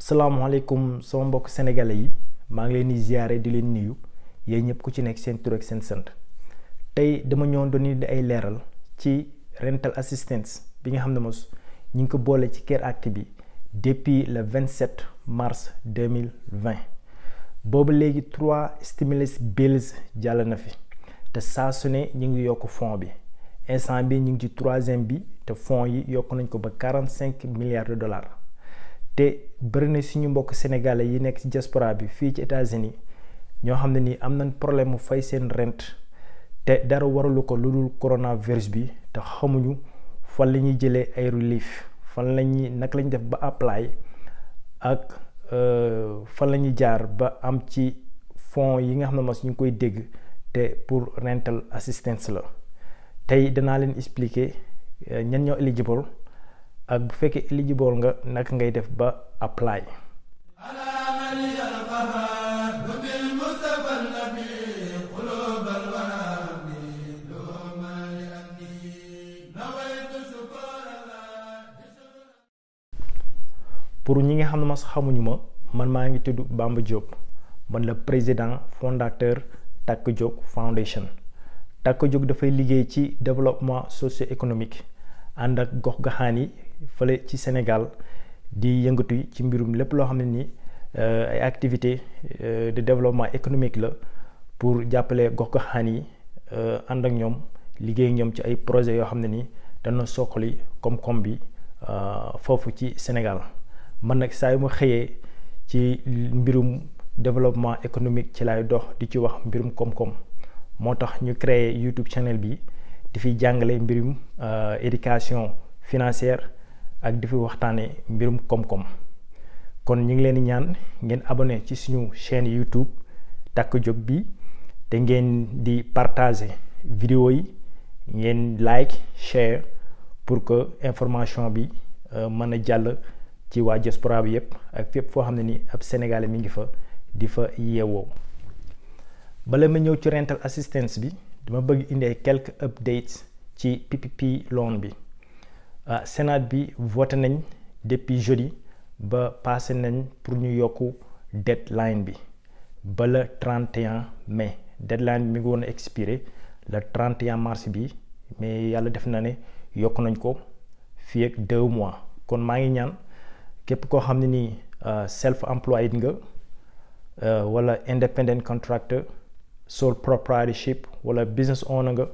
salaamaaleykum sama mbokk sénégalais yi maa ngi leen di ziare di leen nuyu yéen ñëpp ku ci nekk seen tur ak seen sant tey dama ñëwoon doon indi ay leeral ci rental assistance bi nga xam ne mos ñu ngi ko boole ci Care Act bi depuis le 27 mars 2020 boobu léegi 3 stimulus bills jàll na fi te saa su ne ñu ngi yokk fond bi instant bi ñu ngi ci 3e bi te fond yi yokk nañ ko ba 45 milliards de dollars. te bëri na suñu mbokk sénégalais yi nekk ci diaspora bi fii ci États-Unis ñoo xam ne nii am nañ problème mu fay seen rent te dara waralu ko lu dul coronavirus bi te xamuñu fan la ñuy jëlee ay relief fan la ñuy naka lañ def ba apply ak fan la ñuy jaar ba am ci fonds yi nga xam ne mos ñu ngi koy dégg te pour rental assistance la tey danaa leen expliquer ñan ñoo eligible ak bu fekkee eligible nga naka ngay def ba apply. pour ñi nga xam ne mas xamuñu ma man maa ngi tudd Bamba Diop man la président fondateur Takku Jóg Foundation. Takku Jóg dafay liggéey ci développement socio-économique ànd ak gox-goxaan yi fële ci Sénégal di yëngatu ci mbirum lépp loo xam ne ni ay activités de développement économique la pour jàppale gox-goxaan yi ànd ak ñoom liggéey ak ñoom ci ay projets yoo xam ne ni dana soxali koom-koom bi foofu ci Sénégal man nag saa yu ma xëyee ci mbirum développement économique ci laay dox di ci wax mbirum koom-koom moo tax ñu créé YouTube channel bi di fi jàngale mbirum éducation financière ak di fi waxtaane mbirum koom-koom kon ñu ngi leen di ñaan ngeen abonné ci suñu chaîne YouTube Takku Jóg bi te ngeen di partager vidéo yi ngeen like share pour que information bi mën a jàll ci waa diaspora bi yépp ak fépp foo xam ne ni ab sénégalais mi ngi fa di fa yeewoo. bala ma ñëw ci rental assistance bi dama bëgg indi ay quelques updates ci PPP loan bi Sénat bi voté nañ depuis jeudi ba passé nañ pour ñu yokku deadline bi ba le 31 mai deadline bi mi ngi woon a expiré le 31 mars bi mais yàlla def na ne yokk nañ ko fii ak 2 mois kon maa ngi ñaan képp koo xam ne nii self employed nga wala independent contractor sole proprietorship wala business owner nga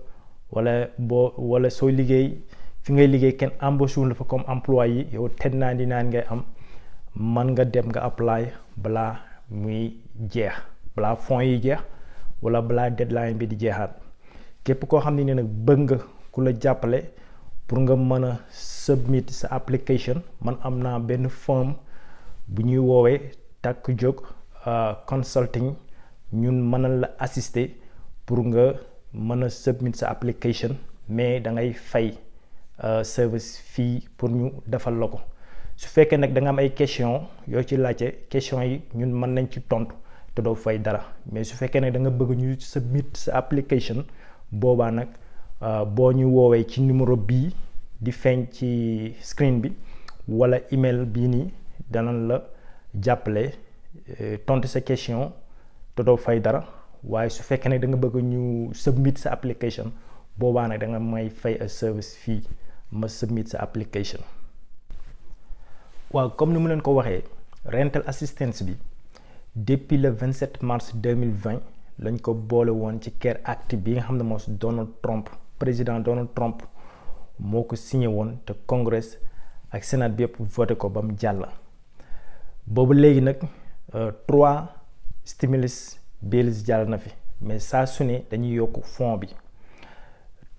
wala sooy liggéey fi ngay liggéey kenn embauché la fa comme employé yow 1099 ngay am man nga dem nga apply balaa muy jeex balaa fonds yi jeex wala balaa deadline bi di jeexaat képp koo xam ne ni nag bëgg nga ku la jàppale pour nga mën a submit sa application man am naa benn firm bu ñuy woowee Takku Jóg consulting ñun mënal la assister pour nga mën a submit sa application mais da ngay fay service fii pour ñu defal la ko su fekkee nag da nga am ay question yoo ci laajte question yi ñun mën nañ ci tontu te doo fay dara mais su fekkee nag da nga bëgg ñu submit sa application boobaa nag boo ñu woowee ci numéro bii di feeñ ci screen bi wala email bii nii danañ la jàppale tontu sa question te doo fay dara waaye su fekkee nag da nga bëgg ñu submit sa application boobaa nag da nga may fay a service fii ma submit sa application. waaw comme ni mu leen ko waxee rental assistance bi depuis le 27 mars 2020 lañ ko boole woon ci Care Act bi nga xam ne moom Donald Trump président Donald Trump moo ko signé woon te Congress ak Sénat bi yëpp voté ko ba mu jàll. boobu léegi nag 3 stimulus bills jàll na fi mais saa su ne dañuy yokk fond bi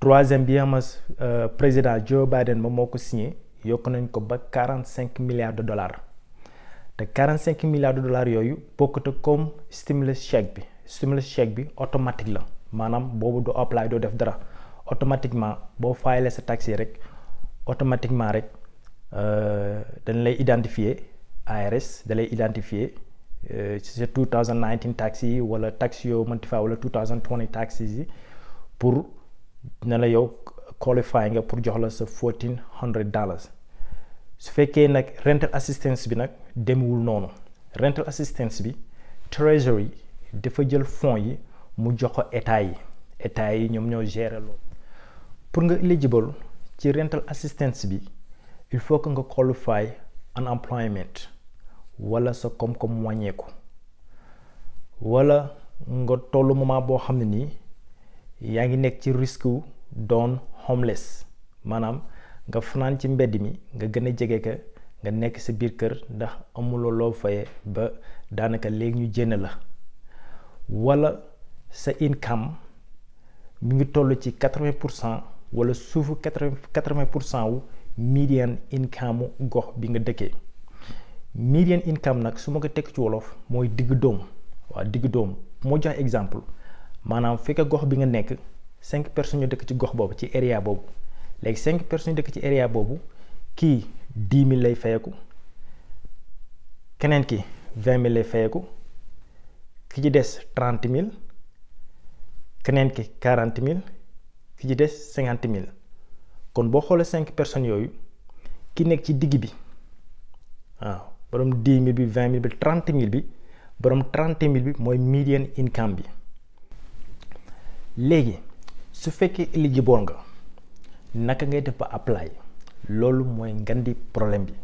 3e bi am président Joe Biden ba moo ko signé yokk nañ ko ba 45 milliards de dollars te 45 milliards de dollars yooyu bokkut comme stimulus chèque bi automatique la maanaam boobu doo apply doo def dara automatiquement boo faylee sa taxe rek automatiquement rek dañ lay identifier IRS da lay identifier ci sa 2019 taxes yi wala taxe yoo mënti faa wala 2020 taxes yi pour ne la yow qualify nga pour jox la sa $1,400 su fekkee nag rental assistance bi nag demewul noonu. Rental assistance bi treasury dafa jël fonds yi mu jox ko état yi ñoom ñoo gérer loolu. pour nga eligible ci rental assistance bi il faut que nga qualify unemployment wala sa koom-koom wàññeeku wala nga tollu moment boo xam ne nii yaa ngi nekk ci risque doon homeless maanaam nga fanaan ci mbedd mi nga gën a jege ka nga nekk sa biir kër ndax amuloo loo faye ba daanaka léegi ñu jénn la wala sa income mi ngi toll ci 80% wala suufu 80% wu median income gox bi nga dëkkee. Median income nag su ma ko teg ci wolof mooy digg doom. waaw digg doom moo jox exemple maanaam fekk gox bi nga nekk 5 personnes ñu dëkk ci gox boobu ci area boobu léegi 5 personnes ñu dëkk ci area boobu kii 10 000 lay fayeku keneen ki 20 000 lay fayeku ki ci des 30 000 keneen ki 40 000 ki ci des 50 000 kon boo xoolee 5 personnes yooyu ki nekk ci digg bi waaw borom 10 000 bi 20 000 bi 30 000 bi borom 30 000 bi mooy median income bi. léegi su fekkee eligible nga naka ngay def ba apply loolu mooy ngandi problème bi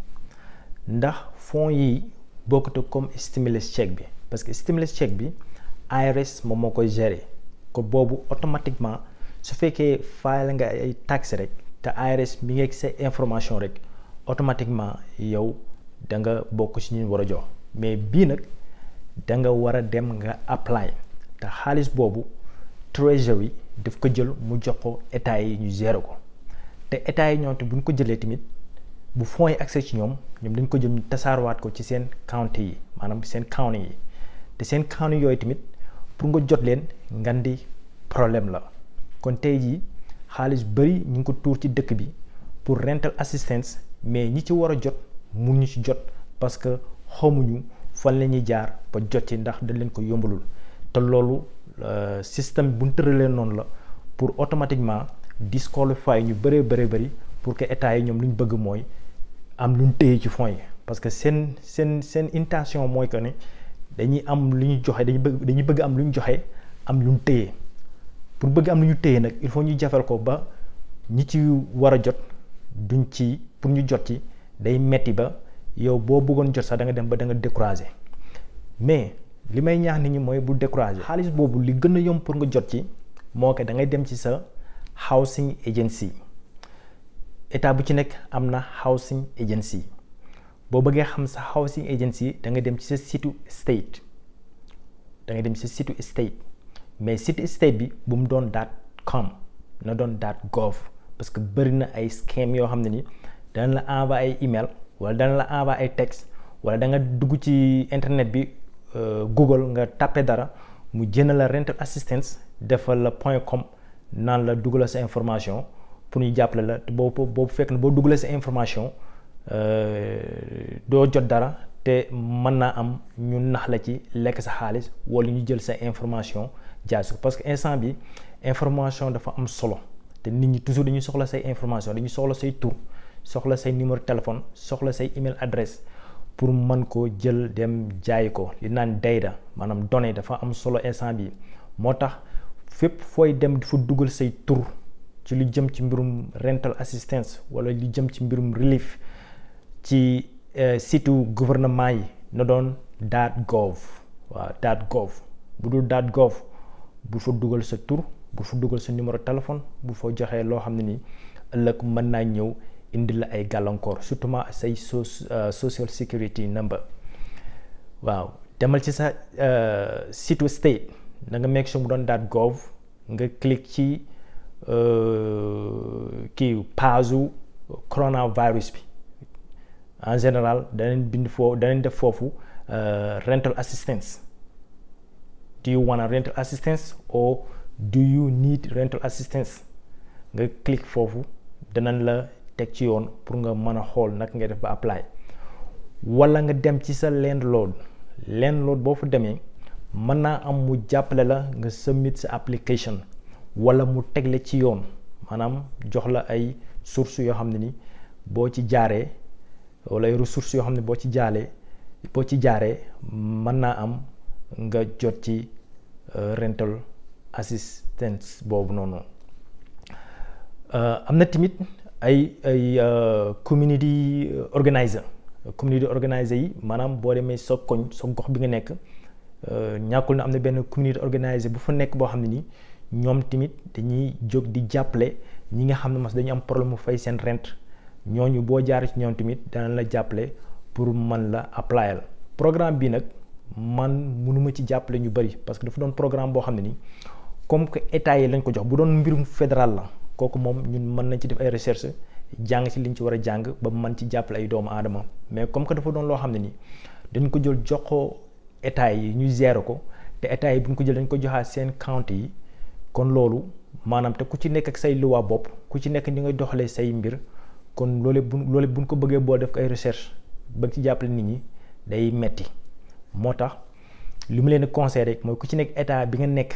ndax fonds yi bokkut comme stimulus check bi parce que stimulus check bi IRS moom moo koy gérer ko boobu automatiquement su fekkee fayal nga ay taxes rek te IRS mi ngi sa information rek automatiquement yow da nga bokk ci ñu war a jox mais bii nag da nga war a dem nga apply te xaalis boobu treasury daf ko jël mu jox ko état yi ñu gérer ko te état yi ñoom te bu ñu ko jëlee tamit bu fonds yi accès ci ñoom dañ ko jël ñu tasaaruwaat ko ci seen county yi maanaam seen county yi te seen county yooyu tamit pour nga jot leen ngandi problème la kon tey jii xaalis bari ñu ngi ko tuur ci dëkk bi pour rental assistance mais ñi ci war a jot mun ñu ci jot parce que xamuñu fan la ñuy jaar ba jot ci ndax dañ leen ko yombalul te loolu système bu ñu tëralee noonu la pour automatiquement disqualifier ñu bari pour que état yi ñoom lu ñu bëgg mooy am lu ñu téye ci fonds yi parce que seen intention mooy que ne dañuy am lu ñu joxe dañuy bëgg am lu ñu joxe am lu ñu téye pour bëgg am lu ñu téye nag il faut ñu jafal ko ba ñi ci war a jot duñ ci pour ñu jot ci day metti ba yow boo bëggoon jot sax da nga dem ba da nga décourager mais li may ñaax nit ñi mooy bu décourager xaalis boobu li gën a yomb pour nga jot ci moo ko da ngay dem ci sa housing agency état bu ci nekk am na housing agency boo bëggee xam sa housing agency da nga dem ci sa site state mais site state bi bu mu doon .com na doon .gov parce que bëri na ay scam yoo xam ne ni dana la envoyer ay email wala dana la envoyer ay texte wala da nga dugg ci internet bi Google nga tapé dara mu jënd la rental assistance defal la .com naan la dugal sa information pour ñu jàppale la te boobu fekk na boo dugalee sa information doo jot dara te mën naa am ñu nax la ci lekk sa xaalis wala ñu jël sa information jaay ko parce que instant bi information dafa am solo te nit ñi toujours dañuy soxla say information dañuy soxla say tur soxla say numéro téléphone soxla say email adresse pour mën ko jël dem jaay ko li naan data maanaam données dafa am solo instant bi moo tax fépp fooy dem di fa dugal say tur ci lu jëm ci mbirum rental assistance wala lu jëm ci mbirum relief ci site gouvernement yi na doon .gov waaw .gov bu dul .gov bu fa dugal sa tur bu fa dugal sa numéro téléphone bu fa joxee loo xam ne ni ëllëg mën naa ñëw indi la ay gàllankoor surtout say social security number waaw demal ci sa site state na nga make sure mu doon .gov nga click ci kii page coronavirus bi en général danañ def foofu rental assistance do you want a rental assistance or do you need rental assistance nga click foofu danañ la teg ci yoon pour nga mën a xool nag nga def ba apply wala nga dem ci sa landlord boo fa demee mën naa am mu jàppale la nga submit sa application wala mu tegle ci yoon maanaam jox la ay sources yoo xam ne ni boo ci jaaree wala ay ressources yoo xam ne boo ci jaaree mën naa am nga jot ci rental assistance boobu noonu. am na tamit ay community organizer yi maanaam boo demee sa koñ sa gox bi nga nekk ñàkkul na am na benn community organizer bu fa nekk boo xam ne nii ñoom tamit dañuy jóg di jàppale ñi nga xam ne mas dañu am problème mu fay seen rent. ñooñu boo jaar ci ñoom tamit dana la jàppale pour man la applyal programme bi nag man mënuma ci jàppale ñu bari parce que dafa doon programme boo xam ne ni comme que état yi lañ ko jox bu doon mbirum fédéral la kooku moom ñun mën nañ ci def ay recherche jàng ci liñ ci war a jàng ba mën ci jàppale ay doomu aadama mais comme que dafa doon loo xam ne ni dañ ko jël jox ko état yi ñu gérer ko te état yi bu ñu ko jël dañ ko joxaat seen county yi kon loolu maanaam te ku ci nekk ak say luwaa bopp ku ci nekk ni nga doxalee say mbir. kon loolu buñ ko bëggee boo def ko ay recherche bëgg ci jàppale nit ñi day metti moo tax li mu leen di conseillé rek mooy ku ci nekk état bi nga nekk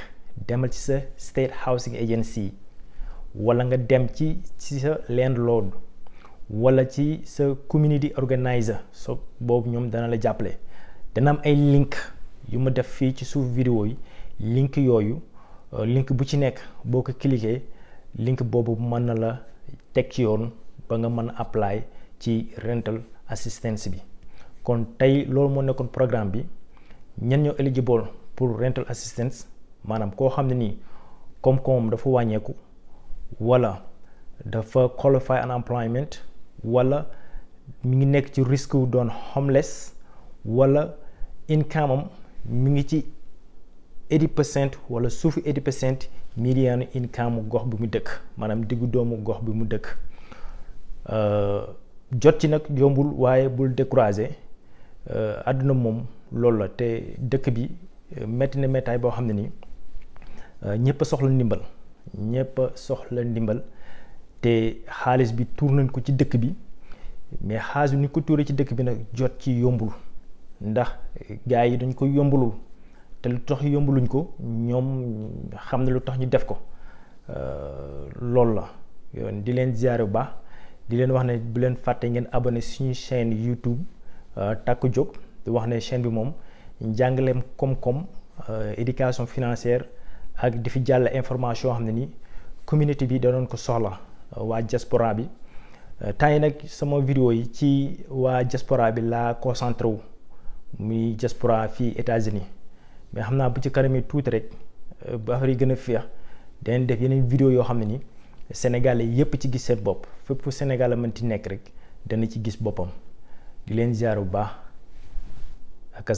demal ci sa state housing agency wala nga dem ci sa landlord wala ci sa community organizer so boobu ñoom dana la jàppale. dana am ay link yu ma def fii ci suuf vidéo yi link yooyu link bu ci nekk boo ko cliquer link boobu mën na la teg ci yoon ba nga mën a apply ci rental assistance bi. kon tey loolu moo nekkoon programme bi ñan ñoo eligible pour rental assistance maanaam koo xam ne nii koom-koom dafa wàññeeku wala dafa qualify unemployment wala mi ngi nekk ci risque wu doon homeless wala income am mi ngi ci 80% wala suufu 80% median income gox bi mu dëkk maanaam diggu doomu gox bi mu dëkk. jot ci nag yombul waaye bul décourager àdduna moom loolu la te dëkk bi metti na mettaay boo xam ne nii ñëpp a soxla ndimbal te xaalis bi tuur nañ ko ci dëkk bi mais xaalis bi ni ko tuuree ci dëkk bi nag jot ci yombul ndax gars yi dañ ko yombulul te lu tax yombuluñ ko ñoom xam ne lu tax ñu def ko loolu la yoon di leen ziyaare bu baax di leen wax ne bu leen fàtte ngeen abonné suñu chaîne YouTube Taku Jóg di wax ne chaîne bi moom njàngaleem koom-koom éducation financière ak di fi jàll information xam ne ni communauté bi da doon ko soxla waa diaspora bi temps yi nag sama vidéo yi ci waa diaspora bi laa concentré wu muy diaspora fii États-Unis mais xam naa bu ci kanamee tuuti rek ba affaire yi gën a féex danañ def yeneen vidéo yoo xam ne ni Sénégalais yépp ci gis seen bopp fépp fu Sénégal mënti nekk rek dana ci gis boppam di leen ziar bu baax ak